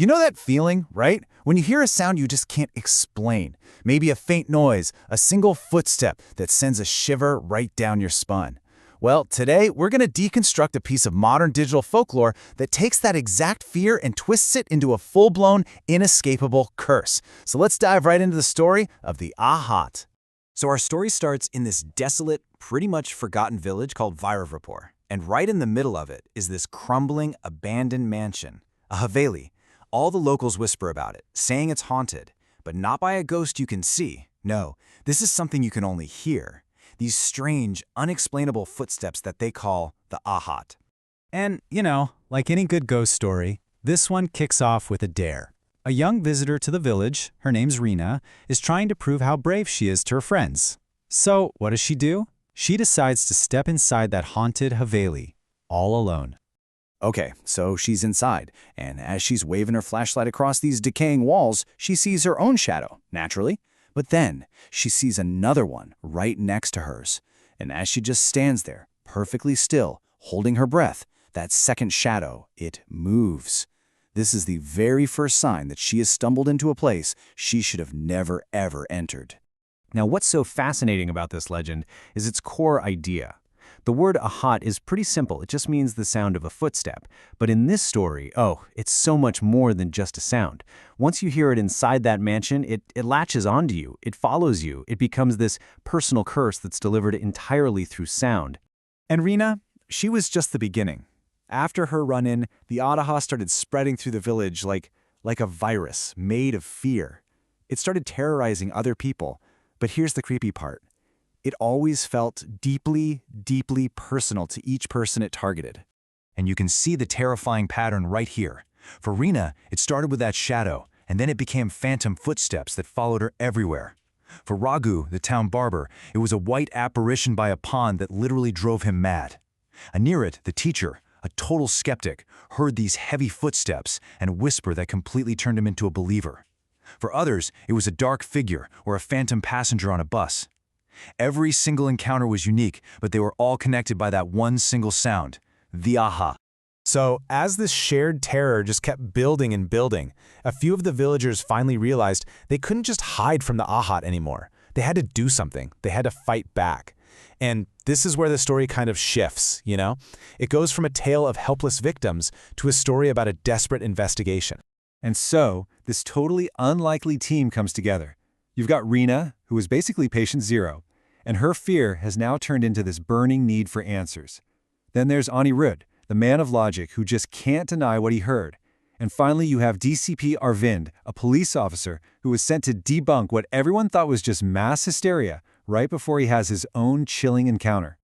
You know that feeling, right? When you hear a sound you just can't explain. Maybe a faint noise, a single footstep that sends a shiver right down your spine. Well, today we're going to deconstruct a piece of modern digital folklore that takes that exact fear and twists it into a full-blown, inescapable curse. So let's dive right into the story of the ahat. So our story starts in this desolate, pretty much forgotten village called Virapur. And right in the middle of it is this crumbling, abandoned mansion, a haveli. All the locals whisper about it, saying it's haunted, but not by a ghost you can see. No, this is something you can only hear. These strange, unexplainable footsteps that they call the ahat. And, like any good ghost story, this one kicks off with a dare. A young visitor to the village, her name's Rena, is trying to prove how brave she is to her friends. So, what does she do? She decides to step inside that haunted haveli, all alone. Okay, so she's inside, and as she's waving her flashlight across these decaying walls, she sees her own shadow, naturally. But then, she sees another one right next to hers. And as she just stands there, perfectly still, holding her breath, that second shadow, it moves. This is the very first sign that she has stumbled into a place she should have never, ever entered. Now, what's so fascinating about this legend is its core idea. The word ahat is pretty simple. It just means the sound of a footstep. But in this story, it's so much more than just a sound. Once you hear it inside that mansion, it latches onto you. It follows you. It becomes this personal curse that's delivered entirely through sound. And Rena, she was just the beginning. After her run-in, the ahat started spreading through the village like a virus made of fear. It started terrorizing other people. But here's the creepy part. It always felt deeply, deeply personal to each person it targeted. And you can see the terrifying pattern right here. For Rena, it started with that shadow, and then it became phantom footsteps that followed her everywhere. For Raghu, the town barber, it was a white apparition by a pond that literally drove him mad. And near it, the teacher, a total skeptic, heard these heavy footsteps and a whisper that completely turned him into a believer. For others, it was a dark figure or a phantom passenger on a bus. Every single encounter was unique, but they were all connected by that one single sound, the ahat. So, as this shared terror just kept building and building, a few of the villagers finally realized they couldn't just hide from the ahat anymore. They had to do something. They had to fight back. And this is where the story kind of shifts, It goes from a tale of helpless victims to a story about a desperate investigation. And so, this totally unlikely team comes together. You've got Rena, who is basically patient zero, and her fear has now turned into this burning need for answers. Then there's Anirudh, the man of logic who just can't deny what he heard. And finally, you have DCP Arvind, a police officer who was sent to debunk what everyone thought was just mass hysteria right before he has his own chilling encounter.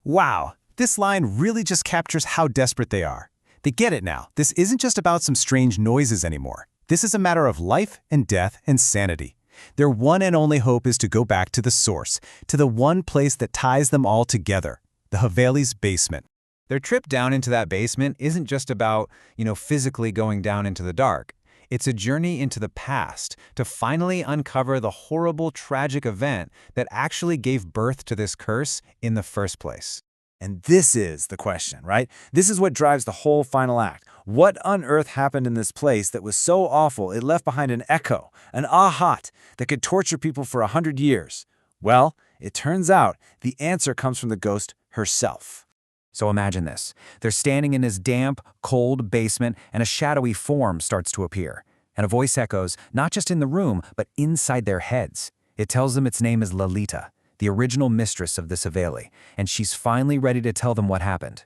Wow, this line really just captures how desperate they are. They get it now. This isn't just about some strange noises anymore. This is a matter of life and death and sanity. Their one and only hope is to go back to the source, to the one place that ties them all together, the haveli's basement. Their trip down into that basement isn't just about, physically going down into the dark. It's a journey into the past to finally uncover the horrible, tragic event that actually gave birth to this curse in the first place. And this is the question, right? This is what drives the whole final act. What on earth happened in this place that was so awful it left behind an echo, an ahat, that could torture people for 100 years? Well, it turns out the answer comes from the ghost herself. So imagine this. They're standing in this damp, cold basement, and a shadowy form starts to appear. And a voice echoes, not just in the room, but inside their heads. It tells them its name is Lalita, the original mistress of this haveli, and she's finally ready to tell them what happened.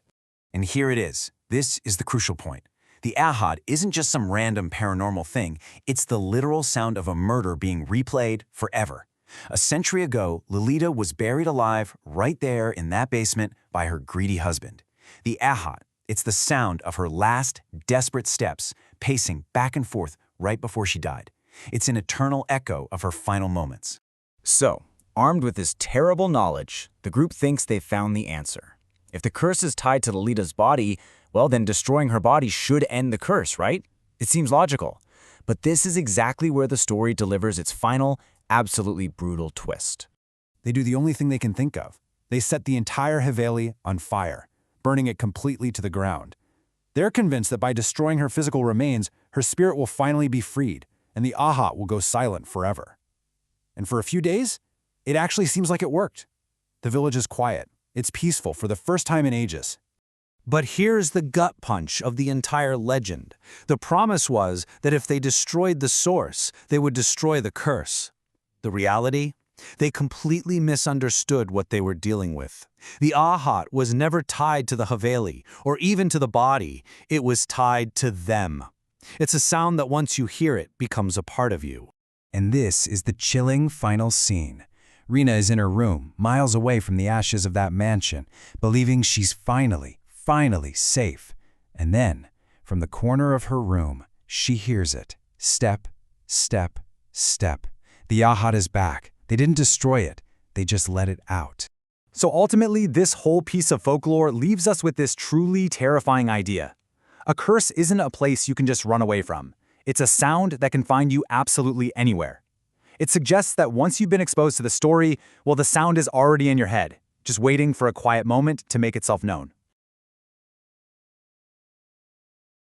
And here it is. This is the crucial point. The ahat isn't just some random paranormal thing. It's the literal sound of a murder being replayed forever. A century ago, Lolita was buried alive right there in that basement by her greedy husband. The ahat, it's the sound of her last desperate steps, pacing back and forth right before she died. It's an eternal echo of her final moments. So, armed with this terrible knowledge, the group thinks they've found the answer. If the curse is tied to Lolita's body, well, then destroying her body should end the curse, right? It seems logical. But this is exactly where the story delivers its final, absolutely brutal twist. They do the only thing they can think of. They set the entire haveli on fire, burning it completely to the ground. They're convinced that by destroying her physical remains, her spirit will finally be freed, and the ahat will go silent forever. And for a few days, it actually seems like it worked. The village is quiet. It's peaceful for the first time in ages. But here's the gut punch of the entire legend. The promise was that if they destroyed the source, they would destroy the curse. The reality? They completely misunderstood what they were dealing with. The ahat was never tied to the Haveli or even to the body. It was tied to them. It's a sound that once you hear it becomes a part of you. And this is the chilling final scene. Rena is in her room, miles away from the ashes of that mansion, believing she's finally safe. And then, from the corner of her room, she hears it. Step, step, step. The ahat is back. They didn't destroy it. They just let it out. So ultimately, this whole piece of folklore leaves us with this truly terrifying idea. A curse isn't a place you can just run away from. It's a sound that can find you absolutely anywhere. It suggests that once you've been exposed to the story, well, the sound is already in your head, just waiting for a quiet moment to make itself known.